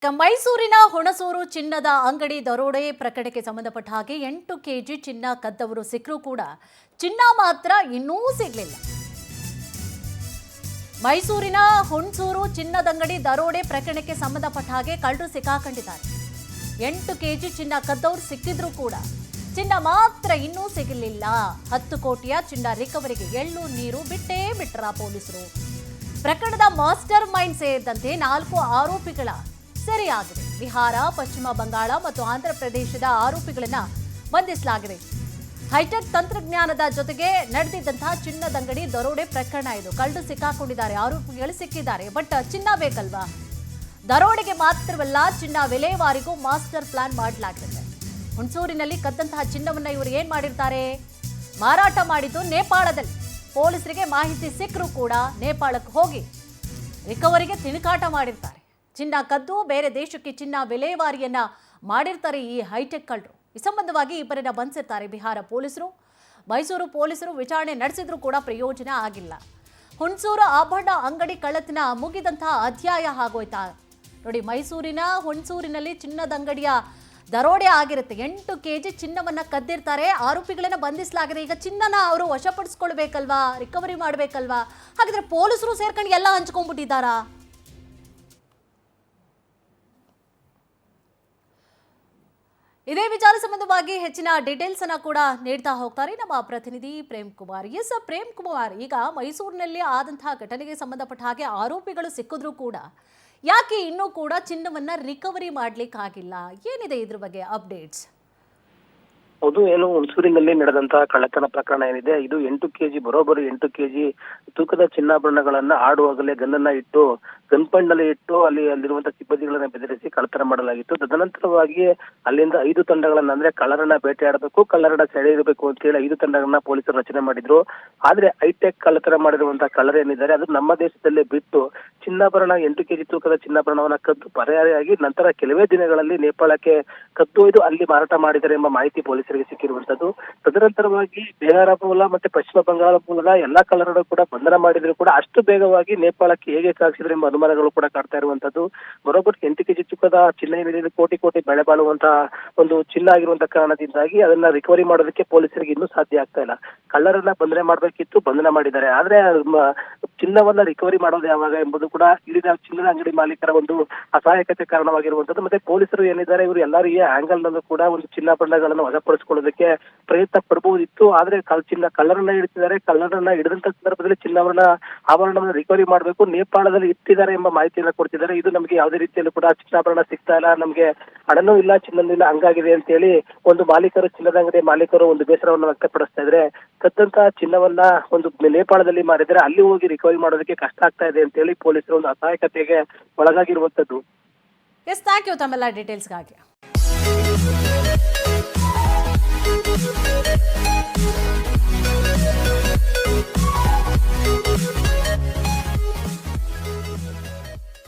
ಮೈಸೂರಿನ ಹುಣಸೂರು ಚಿನ್ನದ ಅಂಗಡಿ ದರೋಡೆ ಪ್ರಕರಣಕ್ಕೆ ಸಂಬಂಧಪಟ್ಟ ಹಾಗೆ 8 ಕೆಜಿ ಚಿನ್ನ ಕದ್ದವರು ಸಿಕ್ಕರೂ ಕೂಡ ಚಿನ್ನ ಮಾತ್ರ ಇನ್ನೂ ಸಿಗಲಿಲ್ಲ. ಮೈಸೂರಿನ ಹುಣಸೂರು ಚಿನ್ನದ ಅಂಗಡಿ ದರೋಡೆ ಪ್ರಕರಣಕ್ಕೆ ಸಂಬಂಧಪಟ್ಟ ಹಾಗೆ ಕಳ್ಳರು ಸಿಕ್ಕಾಕೊಂಡಿದ್ದಾರೆ. 8 ಕೆಜಿ ಚಿನ್ನ ಕದ್ದವರು ಸಿಕ್ಕಿದ್ರೂ ಕೂಡ ಚಿನ್ನ ಮಾತ್ರ ಇನ್ನೂ ಸಿಗಲಿಲ್ಲ. 10 ಕೋಟಿಯ ಚಿನ್ನ ರಿಕವರಿಗೆ ಎಳ್ಳು ನೀರು ಬಿಟ್ರ ಪೊಲೀಸರು. ಪ್ರಕರಣದ ಮಾಸ್ಟರ್ ಮೈಂಡ್ ಸೇರಿದಂತೆ 4 ಆರೋಪಿಗಳ ಸೆರೆಯಾಗಿದೆ. ಬಿಹಾರ, ಪಶ್ಚಿಮ ಬಂಗಾಳ ಮತ್ತು ಆಂಧ್ರ ಪ್ರದೇಶದ ಆರೋಪಿಗಳನ್ನು ಬಂಧಿಸಲಾಗಿದೆ. ಹೈಟೆಕ್ ತಂತ್ರಜ್ಞಾನದ ಜೊತೆಗೆ ನಡೆದಿದ್ದಂತಹ ಚಿನ್ನದಂಗಡಿ ದರೋಡೆ ಪ್ರಕರಣ ಇದು. ಕಳ್ಳರು ಸಿಕ್ಕಾಕೊಂಡಿದ್ದಾರೆ, ಆರೋಪಿಗಳು ಸಿಕ್ಕಿದ್ದಾರೆ. ಬಟ್ ಚಿನ್ನ ಬೇಕಲ್ವಾ? ದರೋಡೆಗೆ ಮಾತ್ರವಲ್ಲ, ಚಿನ್ನ ವಿಲೇವಾರಿಗೂ ಮಾಸ್ಟರ್ ಪ್ಲಾನ್ ಮಾಡಲಾಗಿದೆ. ಹುಣಸೂರಿನಲ್ಲಿ ಕದ್ದಂತಹ ಚಿನ್ನವನ್ನ ಇವರು ಏನ್ ಮಾಡಿರ್ತಾರೆ? ಮಾರಾಟ ಮಾಡಿದ್ದು ನೇಪಾಳದಲ್ಲಿ. ಪೊಲೀಸರಿಗೆ ಮಾಹಿತಿ ಸಿಕ್ಕರೂ ಕೂಡ ನೇಪಾಳಕ್ಕೆ ಹೋಗಿ ರಿಕವರಿಗೆ ತಿಣುಕಾಟ ಮಾಡಿರ್ತಾರೆ. ಚಿನ್ನ ಕದ್ದು ಬೇರೆ ದೇಶಕ್ಕೆ ಚಿನ್ನ ವಿಲೇವಾರಿಯನ್ನ ಮಾಡಿರ್ತಾರೆ ಈ ಹೈಟೆಕ್ ಕಳ್ಳರು. ಈ ಸಂಬಂಧವಾಗಿ ಇಬ್ಬರನ್ನ ಬಂಧಿಸಿರ್ತಾರೆ ಬಿಹಾರ ಪೊಲೀಸರು. ಮೈಸೂರು ಪೊಲೀಸರು ವಿಚಾರಣೆ ನಡೆಸಿದ್ರೂ ಕೂಡ ಪ್ರಯೋಜನ ಆಗಿಲ್ಲ. ಹುಣಸೂರು ಆಭರಣ ಅಂಗಡಿ ಕಳ್ಳತನ ಮುಗಿದಂತಹ ಅಧ್ಯಾಯ ಆಗೋಯ್ತಾ ನೋಡಿ. ಮೈಸೂರಿನ ಹುಣಸೂರಿನಲ್ಲಿ ಚಿನ್ನದ ಅಂಗಡಿಯ ದರೋಡೆ ಆಗಿರುತ್ತೆ. 8 ಕೆಜಿ ಚಿನ್ನವನ್ನ ಕದ್ದಿರ್ತಾರೆ. ಆರೋಪಿಗಳನ್ನ ಬಂಧಿಸಲಾಗಿದೆ. ಈಗ ಚಿನ್ನನ ಅವರು ವಶಪಡಿಸ್ಕೊಳ್ಬೇಕಲ್ವಾ, ರಿಕವರಿ ಮಾಡ್ಬೇಕಲ್ವಾ? ಹಾಗಿದ್ರೆ ಪೊಲೀಸರು ಸೇರ್ಕೊಂಡು ಎಲ್ಲ ಹಂಚ್ಕೊಂಡ್ಬಿಟ್ಟಿದ್ದಾರಾ? ಇದೇ ವಿಚಾರ ಸಂಬಂಧವಾಗಿ ಹೆಚ್ಚಿನ ಡೀಟೇಲ್ಸ್ ಅನ್ನ ಕೂಡ ನೀಡ್ತಾ ಹೋಗ್ತಾರೆ ನಮ್ಮ ಪ್ರತಿನಿಧಿ ಪ್ರೇಮ್ ಕುಮಾರ್. ಎಸ್ ಪ್ರೇಮ್ ಕುಮಾರ್, ಈಗ ಮೈಸೂರಿನಲ್ಲಿ ಆದಂತಹ ಘಟನೆಗೆ ಸಂಬಂಧಪಟ್ಟ ಹಾಗೆ ಆರೋಪಿಗಳು ಸಿಕ್ಕಿದ್ರೂ ಕೂಡ ಯಾಕೆ ಇನ್ನೂ ಕೂಡ ಚಿನ್ನವನ್ನ ರಿಕವರಿ ಮಾಡ್ಲಿಕ್ಕಾಗಿಲ್ಲ? ಏನಿದೆ ಇದ್ರ ಬಗ್ಗೆ ಅಪ್ಡೇಟ್ಸ್? ಹೌದು, ಏನು ಹುಣಸೂರಿನಲ್ಲಿ ನಡೆದಂತಹ ಕಳ್ಳತನ ಪ್ರಕರಣ ಏನಿದೆ, ಇದು 8 ಕೆಜಿ ಬರೋಬ್ಬರಿ 8 ಕೆಜಿ ತೂಕದ ಚಿನ್ನಾಭರಣಗಳನ್ನ ಆಡುವಾಗಲೇ ಗನ್ನನ್ನ ಇಟ್ಟು ಗನ್ಪಂಡ್ನಲ್ಲಿ ಇಟ್ಟು ಅಲ್ಲಿರುವಂತಹ ಸಿಬ್ಬಂದಿಗಳನ್ನ ಬೆದರಿಸಿ ಕಳ್ಳತನ ಮಾಡಲಾಗಿತ್ತು. ತದನಂತರವಾಗಿ ಅಲ್ಲಿಂದ 5 ತಂಡಗಳನ್ನ, ಅಂದ್ರೆ ಕಳ್ಳರನ್ನ ಬೇಟೆಯಾಡಬೇಕು, ಕಳ್ಳರನ್ನ ಸೆರೆ ಇರಬೇಕು ಅಂತ ಹೇಳಿ 5 ತಂಡಗಳನ್ನ ಪೊಲೀಸರು ರಚನೆ ಮಾಡಿದ್ರು. ಆದ್ರೆ ಹೈಟೆಕ್ ಕಳ್ಳತನ ಮಾಡಿರುವಂತಹ ಕಳ್ಳರೇನಿದ್ದಾರೆ ಅದು ನಮ್ಮ ದೇಶದಲ್ಲೇ ಬಿಟ್ಟು ಚಿನ್ನಾಭರಣ 8 ಕೆಜಿ ತೂಕದ ಚಿನ್ನಾಭರಣವನ್ನ ಕದ್ದು ಪರಾರಿಯಾಗಿ ನಂತರ ಕೆಲವೇ ದಿನಗಳಲ್ಲಿ ನೇಪಾಳಕ್ಕೆ ಕದ್ದೊಯ್ದು ಅಲ್ಲಿ ಮಾರಾಟ ಮಾಡಿದ್ದಾರೆ ಎಂಬ ಮಾಹಿತಿ ಪೊಲೀಸರಿಗೆ ಸಿಕ್ಕಿರುವಂತದ್ದು. ತದನಂತರವಾಗಿ ಬಿಹಾರ ಮೂಲ ಮತ್ತೆ ಪಶ್ಚಿಮ ಬಂಗಾಳ ಮೂಲದ ಎಲ್ಲಾ ಕಳ್ಳರನ್ನು ಕೂಡ ಬಂಧನ ಮಾಡಿದ್ರು ಕೂಡ ಅಷ್ಟು ಬೇಗವಾಗಿ ನೇಪಾಳಕ್ಕೆ ಹೇಗೆ ಸಾಗಿಸಿದ್ರು ಎಂಬ ಅನುಮಾನಗಳು ಕೂಡ ಕಾಡ್ತಾ ಇರುವಂತದ್ದು. ಬರೋಬ್ಬರಿ 8 ಕೆಜಿ ತೂಕದ ಚಿನ್ನ ಏನಿದೆ, ಕೋಟಿ ಬೆಲೆ ಬಾಳುವಂತಹ ಒಂದು ಚಿನ್ನ ಆಗಿರುವಂತಹ ಕಾರಣದಿಂದಾಗಿ ಅದನ್ನ ರಿಕವರಿ ಮಾಡೋದಕ್ಕೆ ಪೊಲೀಸರಿಗೆ ಇನ್ನೂ ಸಾಧ್ಯ ಆಗ್ತಾ ಇಲ್ಲ. ಕಳ್ಳರನ್ನ ಬಂಧನ ಮಾಡಬೇಕಿತ್ತು, ಬಂಧನ ಮಾಡಿದ್ದಾರೆ. ಆದ್ರೆ ಚಿನ್ನವನ್ನ ರಿಕವರಿ ಮಾಡೋದು ಯಾವಾಗ ಎಂಬುದು ಕೂಡ ಇಲ್ಲಿನ ಚಿನ್ನದ ಅಂಗಡಿ ಮಾಲೀಕರ ಒಂದು ಅಸಹಾಯಕತೆ ಕಾರಣವಾಗಿರುವಂತದ್ದು. ಮತ್ತೆ ಪೊಲೀಸರು ಏನಿದ್ದಾರೆ, ಇವರು ಎಲ್ಲರೂ ಈ ಆಂಗಲ್ ನಲ್ಲೂ ಕೂಡ ಒಂದು ಚಿನ್ನಾಭರಣಗಳನ್ನು ವಶಪಡಿಸಿಕೊಳ್ಳೋದಕ್ಕೆ ಪ್ರಯತ್ನ ಪಡಬಹುದಿತ್ತು. ಆದ್ರೆ ಕಳ್ಳರನ್ನ ಹಿಡಿತಿದ್ದಾರೆ. ಕಳ್ಳರನ್ನ ಹಿಡಿದಂತ ಸಂದರ್ಭದಲ್ಲಿ ಆಭರಣವನ್ನು ರಿಕವರಿ ಮಾಡಬೇಕು, ನೇಪಾಳದಲ್ಲಿ ಇಟ್ಟಿದ್ದಾರೆ ಎಂಬ ಮಾಹಿತಿಯನ್ನ ಕೊಡ್ತಿದ್ದಾರೆ. ಇದು ನಮಗೆ ಯಾವುದೇ ರೀತಿಯಲ್ಲೂ ಕೂಡ ಚಿನ್ನಾಭರಣ ಸಿಗ್ತಾ ಇಲ್ಲ, ನಮ್ಗೆ ಹಣನೂ ಇಲ್ಲ, ಚಿನ್ನನೂ ಇಲ್ಲ, ಹಂಗಾಗಿದೆ ಅಂತ ಹೇಳಿ ಒಂದು ಮಾಲೀಕರು, ಚಿನ್ನದ ಅಂಗಡಿ ಮಾಲೀಕರು ಒಂದು ಬೇಸರವನ್ನು ವ್ಯಕ್ತಪಡಿಸ್ತಾ ಇದ್ರೆ, ಕದ್ದಂತಹ ಚಿನ್ನವನ್ನ ಒಂದು ನೇಪಾಳದಲ್ಲಿ ಮಾರಿದರೆ ಅಲ್ಲಿ ಹೋಗಿ ರಿಕವರಿ ಮಾಡೋದಕ್ಕೆ ಕಷ್ಟ ಆಗ್ತಾ ಇದೆ ಅಂತ ಹೇಳಿ ಪೊಲೀಸರು ಒಂದು ಅಸಹಾಯಕತೆಗೆ ಒಳಗಾಗಿರುವಂತದ್ದು. ಎಸ್, ಥ್ಯಾಂಕ್ ಯು ತಮ್ಮೆಲ್ಲ ಡೀಟೇಲ್ಸ್ಗಾಗಿ.